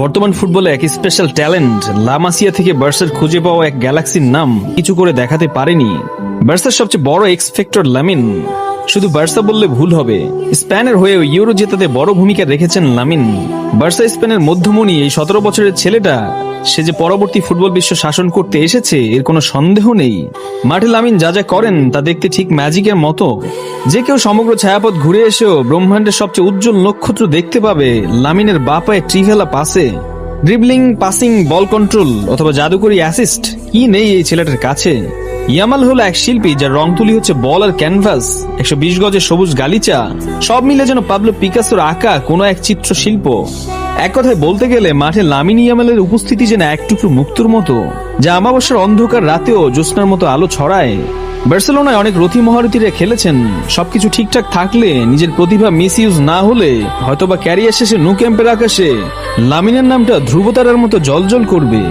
বর্তমান ফুটবলে এক স্পেশাল ট্যালেন্ট লামাসিয়া থেকে বার্সার খুঁজে পাওয়া এক গ্যালাক্সির নাম কিছু করে দেখাতে পারেনি। বার্সার সবচেয়ে বড় এক্স ফ্যাক্টর লামিন। শুধু বার্সা বললে ভুল হবে, স্পেনের হয়েও ইউরো জেতাতে বড় ভূমিকা রেখেছেন লামিন। বার্সা স্পেনের মধ্যমণি এই 17 বছরের ছেলেটা, সে যে পরবর্তী ফুটবল বিশ্ব শাসন করতে এসেছে এর কোনো সন্দেহ নেই। মাঠে লামিন যা যা করেন তা দেখতে ঠিক ম্যাজিকের মতো। যে কেউ সমগ্র ছায়াপথ ঘুরে এসেও ব্রহ্মাণ্ডের সবচেয়ে উজ্জ্বল নক্ষত্র দেখতে পাবে লামিনের বাঁ পায়ে ট্রিভেলা পাসে। ড্রিবলিং, পাসিং, বল কন্ট্রোল অথবা জাদুকরি অ্যাসিস্ট কি নেই এই ছেলেটার কাছে। ইয়ামাল হলো এক শিল্পী যার রং তুলি হচ্ছে বল আর ক্যানভাস, 120 গজের সবুজ গালিচা, সব মিলে যেন পাবলো পিকাসোর আঁকা কোনো এক চিত্রশিল্প। এক কথায় বলতে গেলে মাঠে লামিন ইয়ামালের উপস্থিতি যেন এক টুকরো মুক্তোর মতো, যা আমাবস্যার অন্ধকার রাতেও জ্যোৎস্নার মতো আলো ছড়ায়। বার্সেলোনায় অনেক রথী মহারথীরা খেলেছেন, সবকিছু ঠিকঠাক থাকলে, নিজের প্রতিভা মিস ইউজ না হলে হয়তোবা ক্যারিয়ার শেষে নু ক্যাম্পের আকাশে লামিনের নামটা ধ্রুবতারার মতো জলজল করবে।